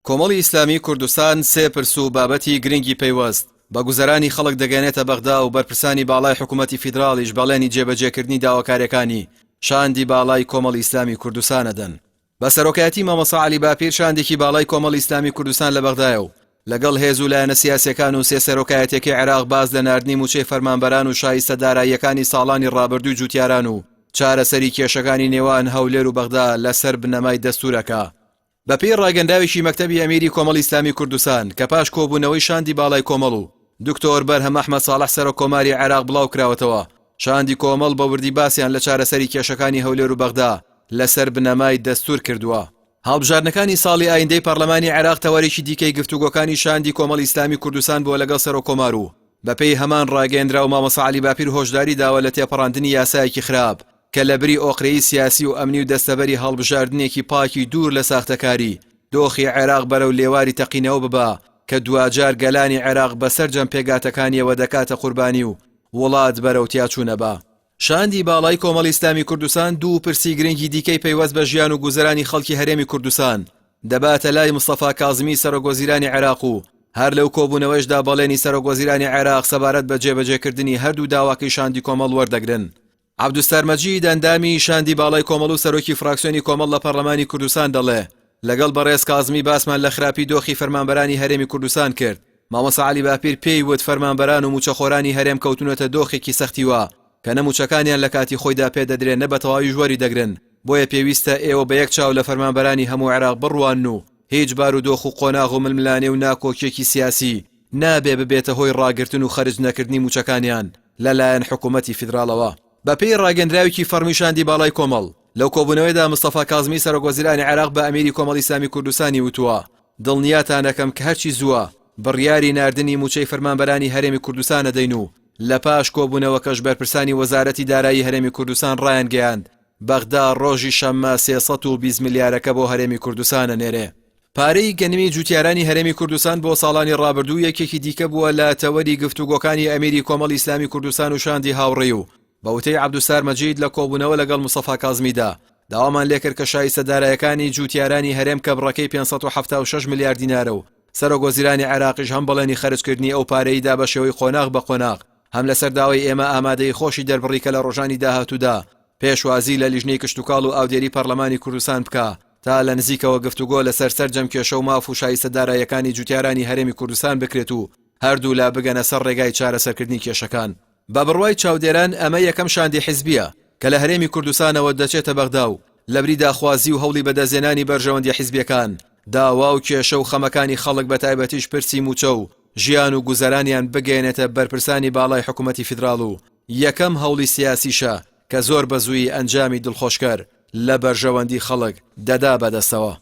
کۆمەڵی ئیسلامی کوردستان سێ پرس و بابەتی گرنگی پەیوەست بە گوزەرانی خەڵک دەگەێنێتە بەغدا و بەرپرسانی باڵای حکوومەتی فیدراڵیش بەڵێنی جێبەجێکردنی داواکاریەکانی شاندی باڵای کۆمەڵی ئیسلامی کوردستانەدەن. بە سەرۆکایەتی مامۆستا عەلی باپیر شاندێکی باڵای کۆمەڵی ئیسلامی کوردستان لە بەغدایە و لەگەڵ هێز و لایەنە سیاسیەکان و سێ سەرۆکایەتێکی عێراق باز لە ناردنی موچەی فەرمانبەران و شایستە داراییەکانی ساڵانی ڕابردووی جوتیاران و چارەسەری کێشەکانی نێوان هەولێر و بەغدا لەسەر بنەمای دەستوورەکە. بەپێی ڕاگەنداوێکی مەکتەبی ئەمیری کۆمەڵی ئیسلامی کوردستان کە پاش کۆبوونەوەی شاندی باڵای کۆمەڵ و دکتۆر بەرهەم ئەحمەد ساڵح سەرۆکۆماری عێراق بڵاو کراوەتەوە، شاندی کۆمەڵ بە وردی باسییان لە چارەسەری کێشەکانی هەولێر و بەغدا لەسەر بنەمای دەستور کردووە. هەڵبژارنەکانی ساڵی ئایندەی پەرلەمانی عێراق تەوەرێکی دیکەی گفتوگۆکانی شاندی کۆمەڵی ئیسلامی کوردستان بۆ لەگەڵ سەرۆکۆمار و بەپێی هەمان ڕاگەیەندرا و مامۆستا عەلی باپیر هۆشداری داوە لە تێپەڕاندنی یاسایەکی خراپ کە لە بری ئۆقرەی سیاسی و ئەمنی و دەستەبەری هەڵبژاردنێکی پاکی دوور لە ساختەکاری دۆخی عێراق بەرەو لێواری تەقینەوە ببا کە دوجار گەلانی عێراق بەسەر جەم پێگاتەکانیەوە دەکاتە قوربانی و وڵات بەرەو تیاچوونەبا. شاندی باڵای کۆمەڵی ئیسلامی کوردستان دوو پرسی گرنگی دیکەی پەیوەست بە ژیان و گوزەرانی خەڵکی هەرێمی کوردستان دەباتە لای مستەفا کاظمی سەرۆکوەزیرانی عێراق و هەر لەو کۆبوونەوەشدا بەڵێنی سەرۆکوەزیرانی عێراق سەبارەت بە جێبەجێکردنی هەردوو داواکەی شاندی کۆمەڵ وەردەگرن. عەبدوستار مەجید ئەندامی شاندی باڵای کۆمەڵ و سەرۆکی فراکسیۆنی کۆمەڵ لە پەرلەمانی کوردستان دەڵێ لەگەڵ بەڕێز کاظمی باسمان لە خراپی دۆخی فەرمانبەرانی هەرێمی کوردستان کرد. مامۆستا عەلی باپیر پێی وت فەرمانبەران و موچەخۆرانی هەرێم کەوتونەتە دۆخێکی سەختیوە کە نەموچەکانیان لە کاتی خۆیدا پێدەدرێن نە بە تەواوی ژوەری دەگرن. بۆیە پێویستە ئێوە بە یەک چاو لە فەرمانبەرانی هەموو عێراق بڕوان و هیچ بار و دۆخ و قۆناغ و ململانێ و ناکۆکیێکی سیاسی نابێ ببێتە هۆی ڕاگرتن و خەرج نەکردنی موچەکانیان لەلایەن حکوومەتی فیدراڵەوە. بەپێی ڕاگەندراوێکی فەرمی شاندی باڵای کۆمەڵ لەو کۆبوونەوەیدا مستەفا کاظمی سەرۆکوەزیرانی عێراق بە ئەمیری کۆمەڵی ئیسلامی کوردستانی وتووە دڵنیاتان دەکەم کە هەرچی زووە بڕیاری ناردنی موچەی فەرمانبەرانی هەرێمی کوردستان دەدەین و لە پاش کۆبوونەوەکەش بەرپرسانی وەزارەتی دارایی هەرێمی کوردستان ڕایان گەیاند بەغدا ڕۆژی شەممە 320 میلیارەکە بۆ هەرێمی کوردستانە نێرێ. پارەی گەنمی جوتیارانی هەرێمی کوردستان بۆ ساڵانی ڕابردوو یەکێکی دیکە بووە لە تەوەری گفتوگۆکانی ئەمیری کۆمەڵی ئیسلامی کوردستان و شاندی هاوڕێی و بەوتەی عەبدوستار مەجید لە کۆبوونەوە لەگەڵ مستەفا کاظمیدا داوامان لێکرد کە شایستە دارایەکانی جوتیارانی هەرێم کە بڕەکەی 576 میلیارد دینارە و سەرۆکوەزیرانی عێراقیش هەم بەڵێنی خەرجکردنی ئەو پارەیدا بە شێوەی قۆناغ بە قۆناغ هەم لەسەر داوای ئێمە ئامادەی خۆشی دەربڕی کە لە ڕۆژانی داهاتوودا پێشوازی لە لیژنەی کشتوکاڵ و ئاودێری پەرلەمانی کوردستان بکە تا لە نزیکەوە گفتوگۆ لەسەر سەرجەم کێشە و ماف و شایستە دارایەکانی جوتیارانی هەرێمی کوردستان بکرێت و هەردوو لا بگەنە سەر ڕێگای چارەسەرکردنی کێشەکان. بە بڕوای چاودێران ئەمە یەکەم شاندی حیزبیە کە لە هەرێمی کوردستانەوە دەچێتە بەغدا و لە بری داخوازی و هەوڵی بەدەستهێنانی بەرژەوەندی حیزبیەکان داوا و کێشە و خەمەکانی خەڵک بە تایبەتیش پرسی موچە و ژیان و گوزەرانیان بگەێنێتە بەرپرسانی باڵای حکوومەتی فیدراڵ و یەکەم هەوڵی سیاسیشە کە زۆر بەزووی ئەنجامی دڵخۆشکەر لە بەرژەوەندی خەڵک دەدا بەدەستەوە.